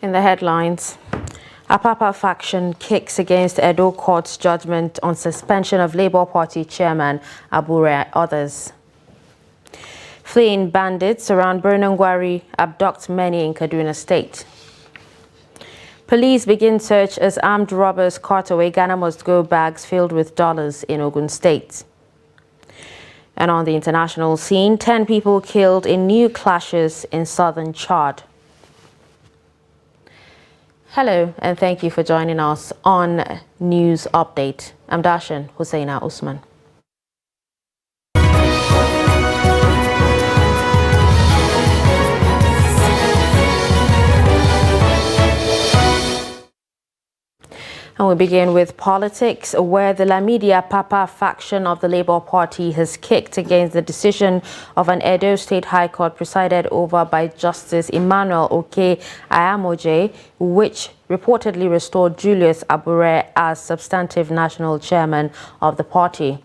In the headlines, Apapa faction kicks against Edo Court's judgment on suspension of Labour Party chairman Abure. Others. Fleeing bandits around Burnangwari abduct many in Kaduna State. Police begin search as armed robbers cart away Ghana Must Go bags filled with dollars in Ogun State. And on the international scene, 10 people killed in new clashes in southern Chad. Hello, and thank you for joining us on News Update. I'm Darshan Hussaina Usman. And we begin with politics, where the Lamidia Papa faction of the Labour Party has kicked against the decision of an Edo State High Court presided over by Justice Emmanuel Oke Ayamoje, which reportedly restored Julius Abure as substantive national chairman of the party.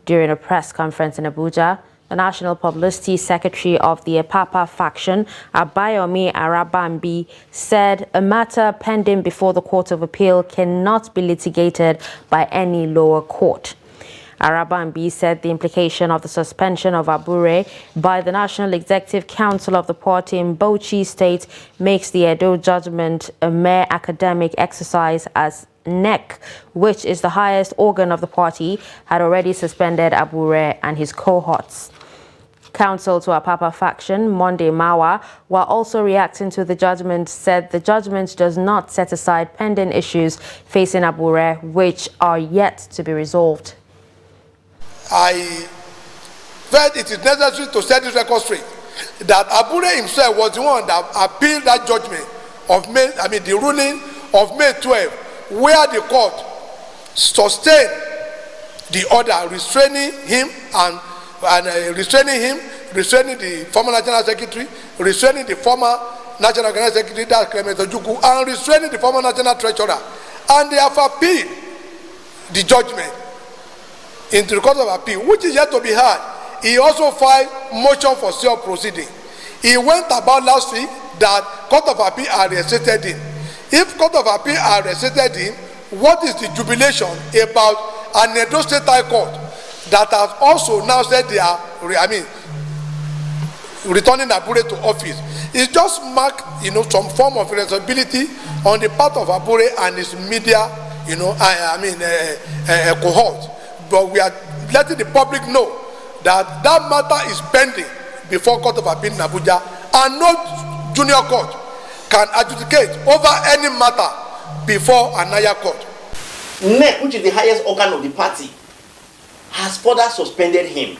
During a press conference in Abuja, the National Publicity Secretary of the Apapa faction, Abayomi Arabambi, said a matter pending before the Court of Appeal cannot be litigated by any lower court. Arabambi said the implication of the suspension of Abure by the National Executive Council of the party in Bauchi State makes the Edo judgment a mere academic exercise, as NEC, which is the highest organ of the party, had already suspended Abure and his cohorts. Counsel to Apapa faction, Monday Mawa, while also reacting to the judgment, said the judgment does not set aside pending issues facing Abure, which are yet to be resolved. I felt it is necessary to set this record straight that Abure himself was the one that appealed that judgment of the ruling of May 12, where the court sustained the order restraining him and restraining the former National Secretary, restraining the former National Organizing Secretary, that's Clement Ojukwu, and restraining the former National Treasurer. And they have appealed the judgment into the Court of Appeal, which is yet to be heard. He also filed motion for stay of proceeding. He went about last week that Court of Appeal are reinstated him. If Court of Appeal are reinstated him, what is the jubilation about an Edo State High Court that has also now said they are, returning Abure to office? It just mark, some form of responsibility on the part of Abure and his media, cohort. But we are letting the public know that that matter is pending before Court of Appeal in Abuja, and no junior court can adjudicate over any matter before an higher court. NEC, which is the highest organ of the party, has further suspended him.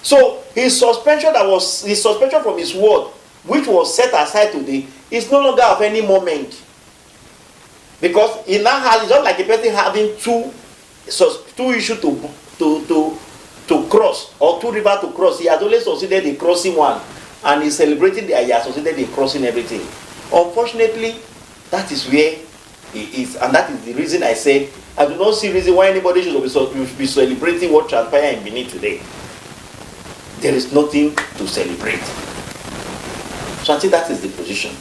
So his suspension from his word, which was set aside today, is no longer of any moment. Because he now has, it's not like a person having two issues to cross, or two rivers to cross. He has only succeeded in crossing one, and he's celebrating that he has succeeded in crossing everything. Unfortunately, that is where he is, and that is the reason I said I do not see reason why anybody should be celebrating what transpired in Benin today. There is nothing to celebrate. So I think that is the position.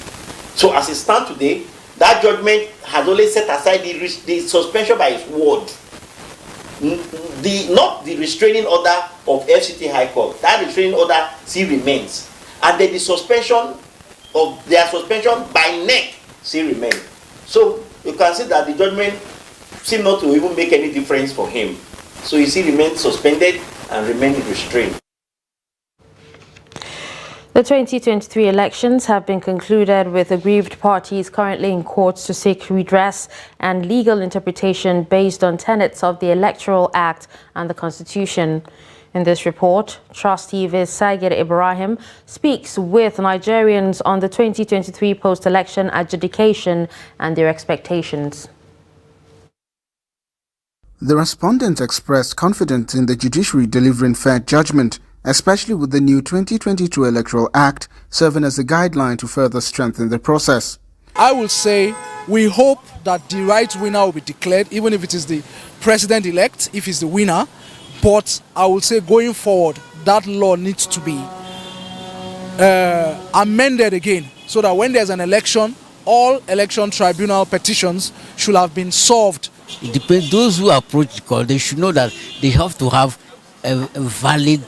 So as it stands today, that judgment has only set aside the suspension by his word. Not the restraining order of FCT High Court. That restraining order still remains. And then the suspension of their suspension by NEC still remains. So you can see that the judgment seems not to even make any difference for him. So he still remains suspended and remains restrained. The 2023 elections have been concluded, with aggrieved parties currently in courts to seek redress and legal interpretation based on tenets of the Electoral Act and the Constitution. In this report, Trustee Viz Sagir Ibrahim speaks with Nigerians on the 2023 post-election adjudication and their expectations. The respondents expressed confidence in the judiciary delivering fair judgment, especially with the new 2022 Electoral Act serving as a guideline to further strengthen the process. I will say we hope that the right winner will be declared, even if it is the president-elect, if he's the winner. But I will say going forward, that law needs to be amended again so that when there's an election, all election tribunal petitions should have been solved. It depends. Those who approach the court, they should know that they have to have a valid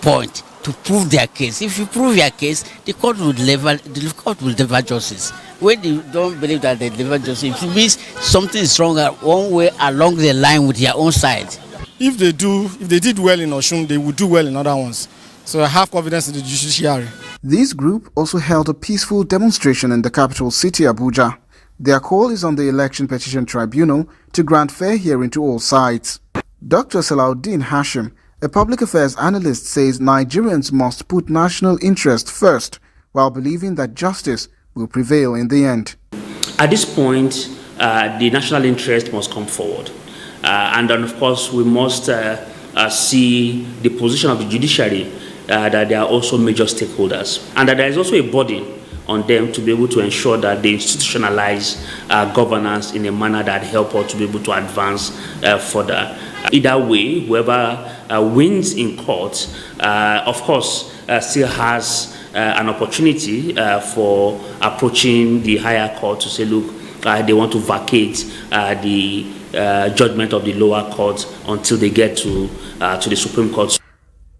point to prove their case. If you prove your case, the court will deliver justice. When they don't believe that they deliver justice, it means something is wrong one way along the line with their own side. If they did well in Osun, they will do well in other ones. So I have confidence in the judiciary. This group also held a peaceful demonstration in the capital city, Abuja. Their call is on the Election Petition Tribunal to grant fair hearing to all sides. Dr. Salahuddin Hashim, a public affairs analyst, says Nigerians must put national interest first while believing that justice will prevail in the end. At this point, the national interest must come forward. And then, of course, we must see the position of the judiciary, that they are also major stakeholders, and that there is also a burden on them to be able to ensure that they institutionalize governance in a manner that help us to be able to advance further. Either way, whoever wins in court, of course, still has an opportunity for approaching the higher court to say, look, they want to vacate the judgment of the lower court until they get to the Supreme Court.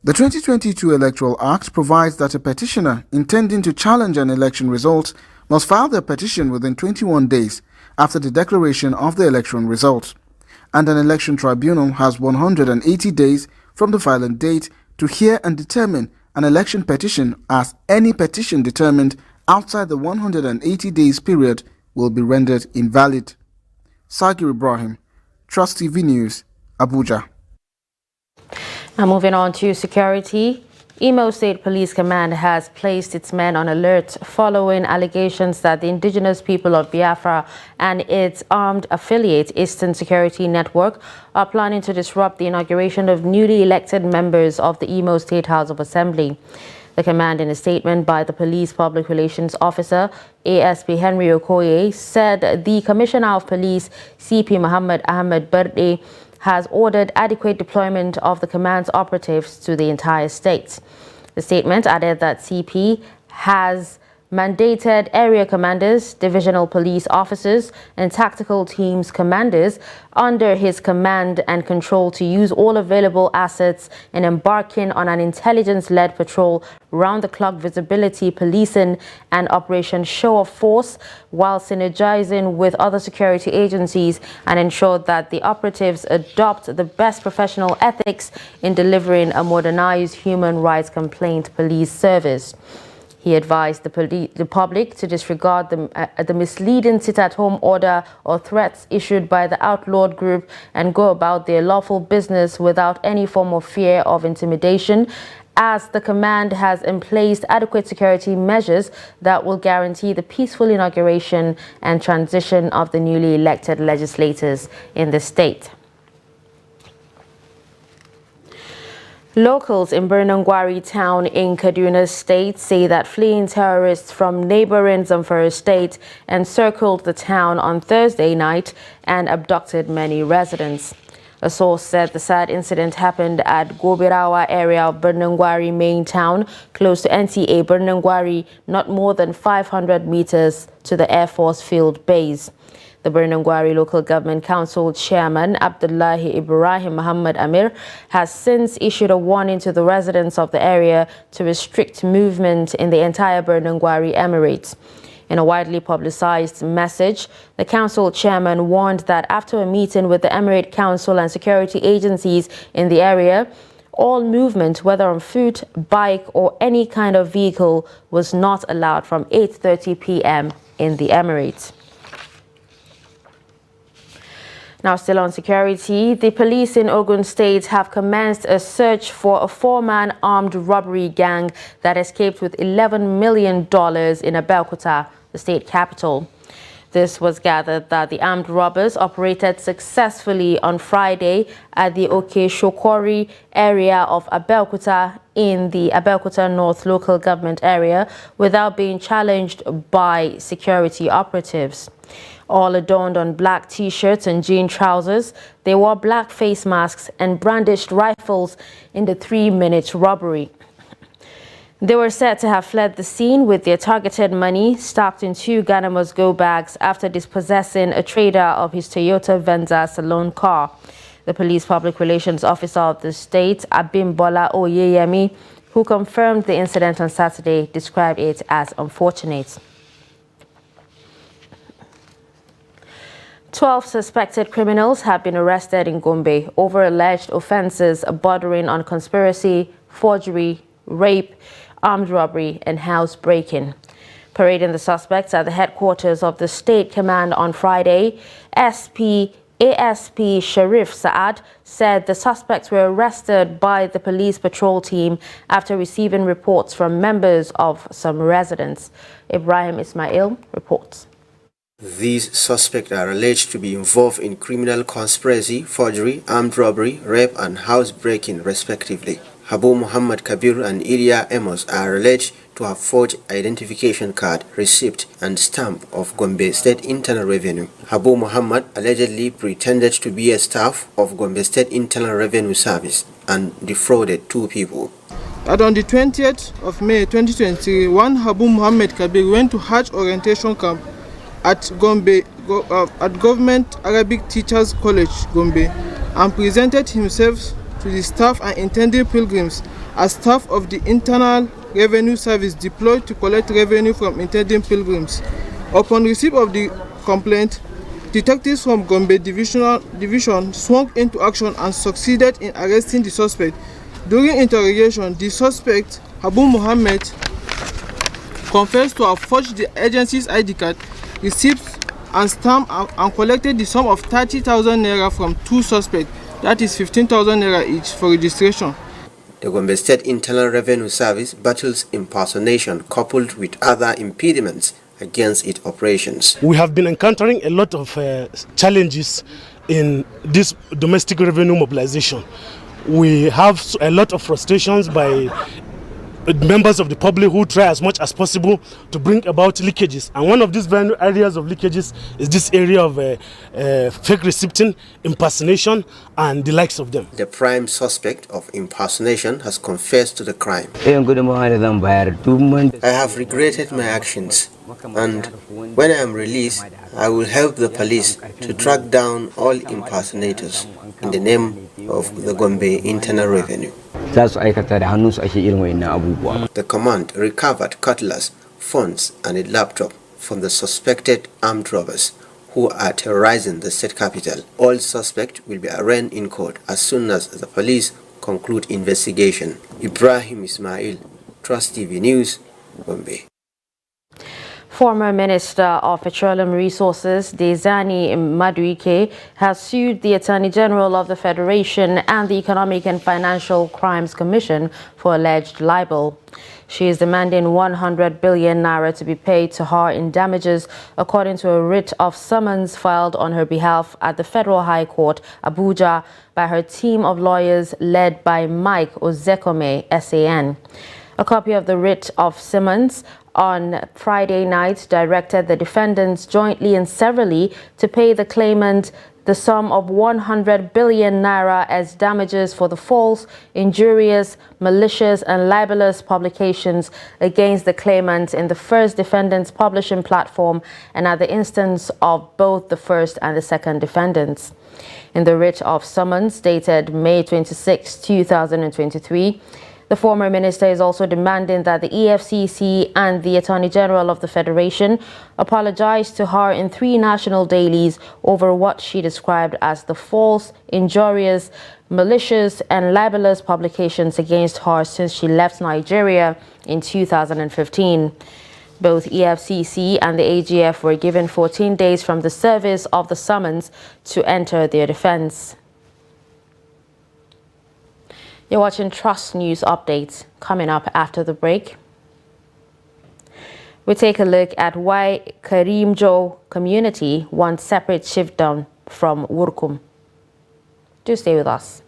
The 2022 Electoral Act provides that a petitioner intending to challenge an election result must file their petition within 21 days after the declaration of the election result, and an election tribunal has 180 days from the filing date to hear and determine an election petition, as any petition determined outside the 180 days period will be rendered invalid. Sagir Ibrahim, Trust TV News, Abuja. Now moving on to security. Imo State Police Command has placed its men on alert following allegations that the indigenous people of Biafra and its armed affiliate, Eastern Security Network, are planning to disrupt the inauguration of newly elected members of the Imo State House of Assembly. The command, in a statement by the Police Public Relations Officer, ASP Henry Okoye, said the Commissioner of Police, CP Muhammad Ahmed Berde, has ordered adequate deployment of the command's operatives to the entire state. The statement added that CP has mandated area commanders, divisional police officers, and tactical teams commanders under his command and control to use all available assets in embarking on an intelligence-led patrol, round-the-clock visibility policing, and Operation Show of Force, while synergizing with other security agencies, and ensure that the operatives adopt the best professional ethics in delivering a modernized human rights complaint police service. He advised the public to disregard the misleading sit-at-home order or threats issued by the outlawed group and go about their lawful business without any form of fear of intimidation, as the command has in place adequate security measures that will guarantee the peaceful inauguration and transition of the newly elected legislators in the state. Locals in Birnangwari town in Kaduna State say that fleeing terrorists from neighboring Zamfara State encircled the town on Thursday night and abducted many residents. A source said the sad incident happened at Gobirawa area of Birnangwari main town, close to NTA Birnangwari, not more than 500 meters to the Air Force Field Base. The Birnangwari Local Government Council Chairman Abdullahi Ibrahim Muhammad Amir has since issued a warning to the residents of the area to restrict movement in the entire Birnangwari Emirates. In a widely publicized message, the council chairman warned that after a meeting with the Emirate Council and security agencies in the area, all movement, whether on foot, bike, or any kind of vehicle, was not allowed from 8:30 p.m. in the Emirates. Now, still on security, the police in Ogun State have commenced a search for a four-man armed robbery gang that escaped with $11 million in Abeokuta, the state capital. This was gathered that the armed robbers operated successfully on Friday at the Oke-Shokori area of Abeokuta in the Abeokuta North local government area without being challenged by security operatives. All adorned on black t-shirts and jean trousers, they wore black face masks and brandished rifles in the 3-minute robbery. They were said to have fled the scene with their targeted money stacked in 2 Ghana Must Go bags after dispossessing a trader of his Toyota Venza Salon car. The police public relations officer of the state, Abimbola Oyeyemi, who confirmed the incident on Saturday, described it as unfortunate. 12 suspected criminals have been arrested in Gombe over alleged offences bordering on conspiracy, forgery, rape, armed robbery and house-breaking. Parading the suspects at the headquarters of the State Command on Friday, ASP Sharif Saad said the suspects were arrested by the police patrol team after receiving reports from members of some residents. Ibrahim Ismail reports. These suspects are alleged to be involved in criminal conspiracy, forgery, armed robbery, rape and house-breaking respectively. Habu Muhammad Kabir and Ilya Amos are alleged to have forged identification card, receipt and stamp of Gombe State Internal Revenue. Habu Muhammad allegedly pretended to be a staff of Gombe State Internal Revenue Service and defrauded 2 people. And on the 20th of May 2021, Habu Muhammad Kabir went to Hajj orientation camp at Gombe at Government Arabic Teachers College, Gombe, and presented himself to the staff and intended pilgrims as staff of the Internal Revenue Service deployed to collect revenue from intending pilgrims. Upon receipt of the complaint, detectives from Gombe Division swung into action and succeeded in arresting the suspect. During interrogation, the suspect, Habu Muhammad, confessed to have forged the agency's ID card, receipts and stamp and collected the sum of 30,000 naira from 2 suspects, that is 15,000 naira each, for registration. The Gombe State Internal Revenue Service battles impersonation coupled with other impediments against its operations. We have been encountering a lot of challenges in this domestic revenue mobilization. We have a lot of frustrations by members of the public who try as much as possible to bring about leakages, and one of these areas of leakages is this area of fake receipting, impersonation and the likes of them. The prime suspect of impersonation has confessed to the crime. I have regretted my actions, and when I am released, I will help the police to track down all impersonators in the name of the Gombe Internal Revenue. The command recovered cutlass, phones and a laptop from the suspected armed robbers who are terrorizing the state capital. All suspects will be arraigned in court as soon as the police conclude investigation. Ibrahim Ismail, Trust TV News, Gombe. Former Minister of Petroleum Resources, Dezani Maduike, has sued the Attorney General of the Federation and the Economic and Financial Crimes Commission for alleged libel. She is demanding 100 billion naira to be paid to her in damages, according to a writ of summons filed on her behalf at the Federal High Court, Abuja, by her team of lawyers led by Mike Ozekome, SAN. A copy of the writ of summons on Friday night directed the defendants jointly and severally to pay the claimant the sum of 100 billion naira as damages for the false, injurious, malicious and libelous publications against the claimant in the first defendant's publishing platform and at the instance of both the first and the second defendants. In the writ of summons dated May 26, 2023, the former minister is also demanding that the EFCC and the Attorney General of the Federation apologize to her in 3 national dailies over what she described as the false, injurious, malicious and libelous publications against her since she left Nigeria in 2015. Both EFCC and the AGF were given 14 days from the service of the summons to enter their defense. You're watching Trust News Updates. Coming up after the break, we take a look at why Karimjo community wants separate chiefdom from Wurkum. Do stay with us.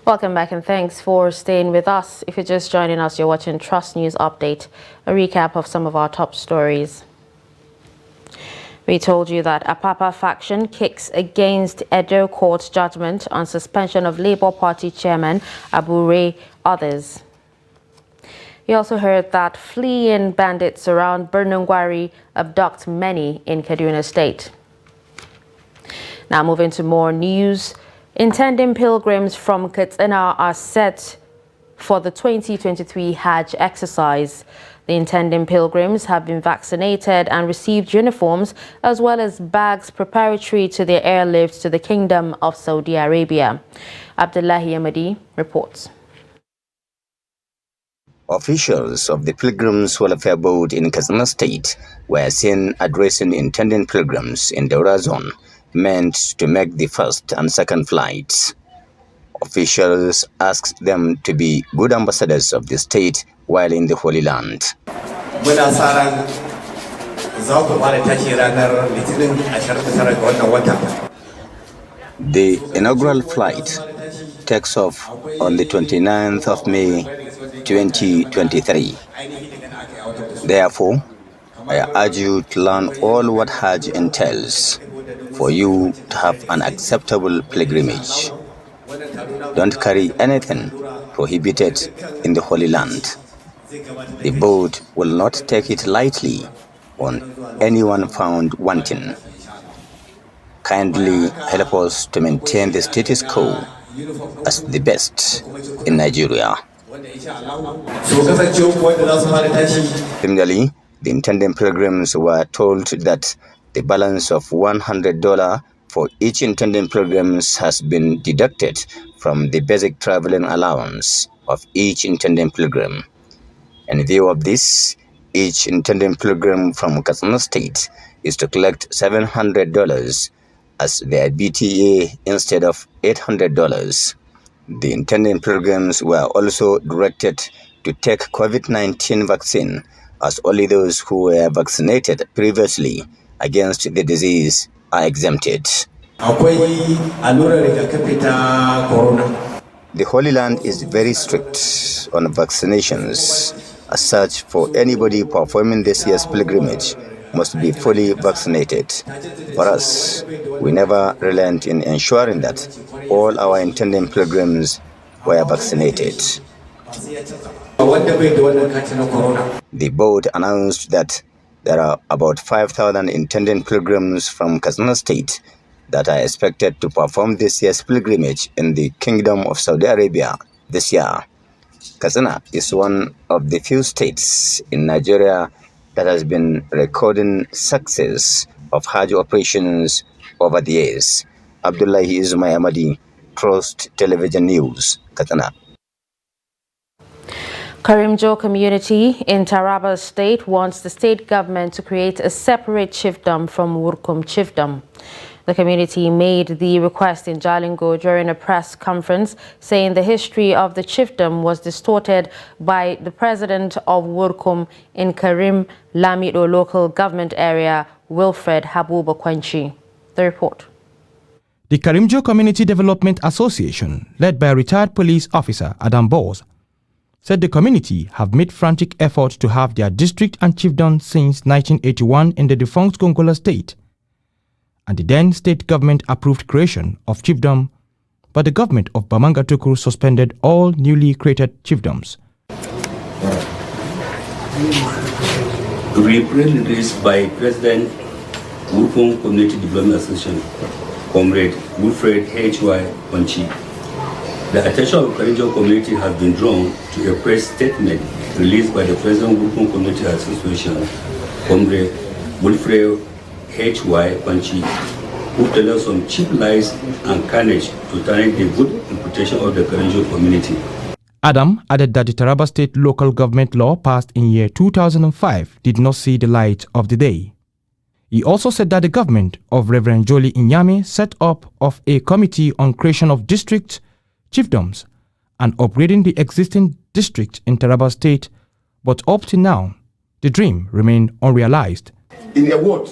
Welcome back and thanks for staying with us. If you're just joining us, you're watching Trust News Update, a recap of some of our top stories. We told you that Apapa faction kicks against Edo Court's judgment on suspension of Labour Party Chairman Abu Ray others. We also heard that fleeing bandits around Bernungwari abduct many in Kaduna State. Now moving to more news. Intending pilgrims from Katsina are set for the 2023 Hajj exercise. The intending pilgrims have been vaccinated and received uniforms as well as bags preparatory to their airlift to the Kingdom of Saudi Arabia. Abdullahi Ahmadi reports. Officials of the Pilgrims Welfare Board in Katsina State were seen addressing intending pilgrims in Daura Zone, meant to make the first and second flights. Officials asked them to be good ambassadors of the state while in the Holy Land. The inaugural flight takes off on the 29th of May 2023. Therefore, I urge you to learn all what Hajj entails for you to have an acceptable pilgrimage. Don't carry anything prohibited in the Holy Land. The board will not take it lightly on anyone found wanting. Kindly help us to maintain the status quo as the best in Nigeria. Similarly, the intending pilgrims were told that the balance of $100 for each intending pilgrims has been deducted from the basic traveling allowance of each intending pilgrim. In view of this, each intending pilgrim from Katsina State is to collect $700 as their BTA instead of $800. The intending pilgrims were also directed to take COVID-19 vaccine, as only those who were vaccinated previously against the disease are exempted. The Holy Land is very strict on vaccinations. As such, for anybody performing this year's pilgrimage must be fully vaccinated. For us, we never relent in ensuring that all our intending pilgrims were vaccinated. The board announced that there are about 5,000 intending pilgrims from Katsina State that are expected to perform this year's pilgrimage in the Kingdom of Saudi Arabia this year. Katsina is one of the few states in Nigeria that has been recording success of Hajj operations over the years. Abdullahi Izumai Ahmadi, Trust Television News, Katsina. Karimjo community in Taraba State wants the state government to create a separate chiefdom from Wurkum chiefdom. The community made the request in Jalingo during a press conference, saying the history of the chiefdom was distorted by the president of Wurkum in Karim Lamido local government area, Wilfred Habuba Kwenchi. The report. The Karimjo Community Development Association, led by retired police officer Adam Bose, said the community have made frantic efforts to have their district and chiefdom since 1981 in the defunct Gongola state, and the then state government approved creation of chiefdom, but the government of Bamanga Tukur suspended all newly created chiefdoms. Represented by President Wurkum Community Development Association, Comrade Wilfred H.Y. Kwenchi. The attention of the Karimjo community has been drawn to a press statement released by the President of Wurkum Community Association, Comrade Wilfred H.Y. Kwenchi, who tell us some cheap lies and carnage to tarnish the good reputation of the Karimjo community. Adam added that the Taraba State local government law passed in year 2005 did not see the light of the day. He also said that the government of Reverend Joli Inyame set up of a committee on creation of district chiefdoms and upgrading the existing district in Taraba State, but up to now, the dream remained unrealized. In a word,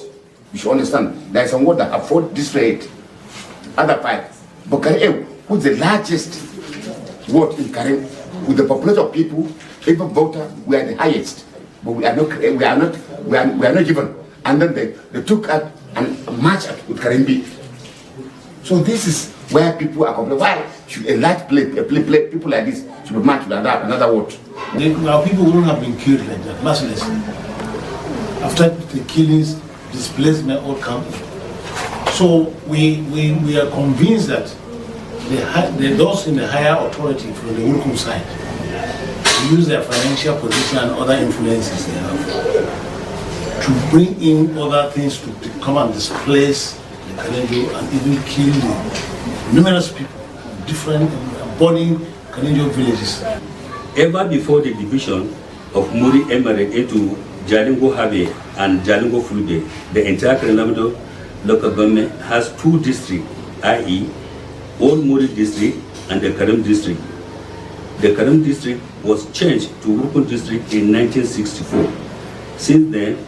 you should understand, there is a word that afford this rate, other five. But who's the largest vote in Karim, with the population of people, even voter, we are the highest, but we are not given. And then they took up and marched with Karimbi. So this is where people are complaining. Why should a large people like this should be marched with another vote? Our people wouldn't have been killed like that, mercilessly. After the killings, displacement all come. So we are convinced that those in the higher authority from the Wulkum side use their financial position and other influences they have to bring in other things to come and displace the Kalenjo and even kill the numerous people, different burning Kalenjo villages. Ever before the division of Muri Emirate into Jalingo Habe and Jalingo Fulbe, the entire Kalenjo local government has two districts, i.e. Old Muri district and the Karim district. The Karim district was changed to Wulkum district in 1964. Since then,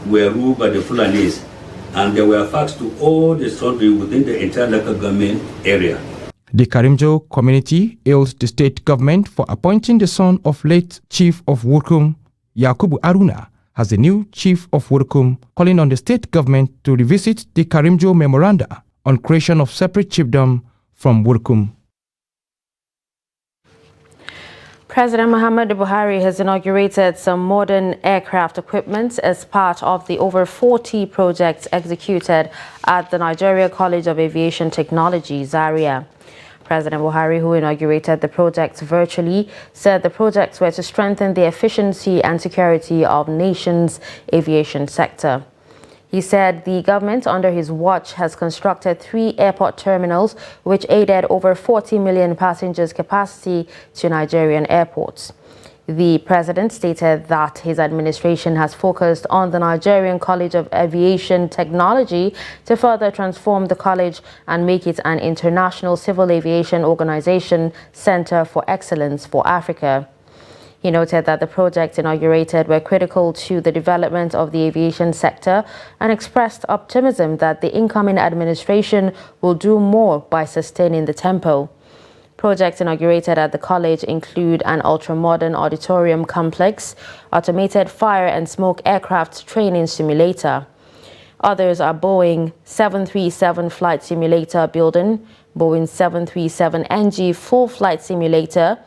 we were ruled by the Fulanis, and there were facts to all the surgery within the entire local government area. The Karimjo community hailed the state government for appointing the son of late Chief of Wulkum, Yakubu Aruna, as the new Chief of Wulkum, calling on the state government to revisit the Karimjo memoranda on creation of separate chiefdom from Wulkum. President Muhammadu Buhari has inaugurated some modern aircraft equipment as part of the over 40 projects executed at the Nigeria College of Aviation Technology, Zaria. President Buhari, who inaugurated the projects virtually, said the projects were to strengthen the efficiency and security of the nation's aviation sector. He said the government under his watch has constructed 3 airport terminals which aided over 40 million passengers capacity to Nigerian airports. The president stated that his administration has focused on the Nigerian College of Aviation Technology to further transform the college and make it an international civil aviation organization center for excellence for Africa. He noted that the projects inaugurated were critical to the development of the aviation sector and expressed optimism that the incoming administration will do more by sustaining the tempo. Projects inaugurated at the college include an ultra-modern auditorium complex, automated fire and smoke aircraft training simulator. Others are Boeing 737 flight simulator building, Boeing 737NG full flight simulator,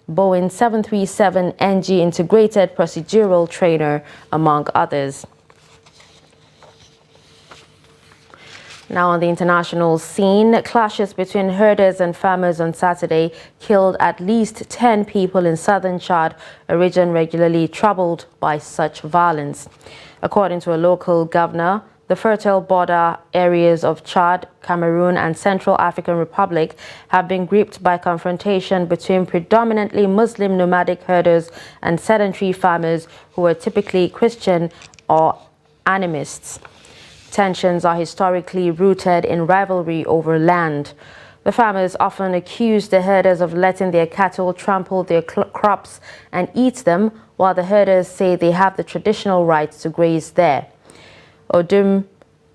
Boeing 737NG integrated procedural trainer, among others. Now on the international scene, clashes between herders and farmers on Saturday killed at least 10 people in southern Chad, a region regularly troubled by such violence. According to a local governor, the fertile border areas of Chad, Cameroon and Central African Republic have been gripped by confrontation between predominantly Muslim nomadic herders and sedentary farmers who are typically Christian or animists. Tensions are historically rooted in rivalry over land. The farmers often accuse the herders of letting their cattle trample their crops and eat them, while the herders say they have the traditional right to graze there. Odum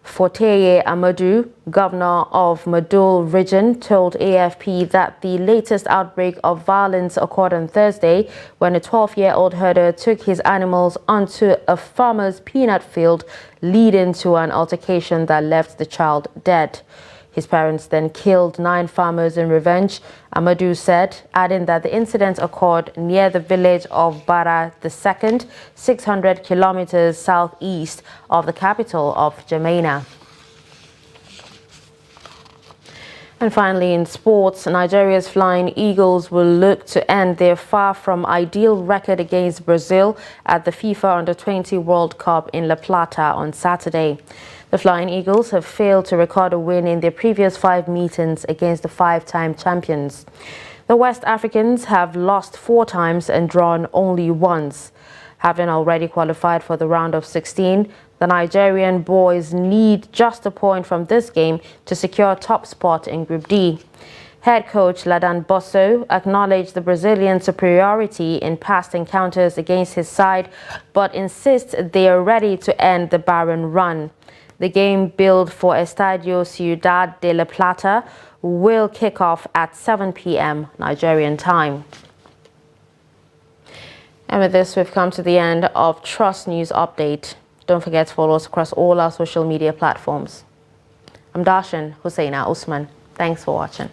Forteye Amadou, governor of Madul region, told AFP that the latest outbreak of violence occurred on Thursday when a 12-year-old herder took his animals onto a farmer's peanut field, leading to an altercation that left the child dead. His parents then killed 9 farmers in revenge, Amadou said, adding that the incident occurred near the village of Bara II, 600 kilometers southeast of the capital of Jamena. And finally, in sports, Nigeria's Flying Eagles will look to end their far from ideal record against Brazil at the FIFA Under-20 World Cup in La Plata on Saturday. The Flying Eagles have failed to record a win in their previous 5 meetings against the 5-time champions. The West Africans have lost 4 times and drawn only once. Having already qualified for the round of 16, the Nigerian boys need just a point from this game to secure top spot in Group D. Head coach Ladan Bosso acknowledged the Brazilian superiority in past encounters against his side, but insists they are ready to end the barren run. The game billed for Estadio Ciudad de La Plata will kick off at 7 p.m. Nigerian time. And with this, we've come to the end of Trust News Update. Don't forget to follow us across all our social media platforms. I'm Darshan Hussaina Usman. Thanks for watching.